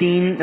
3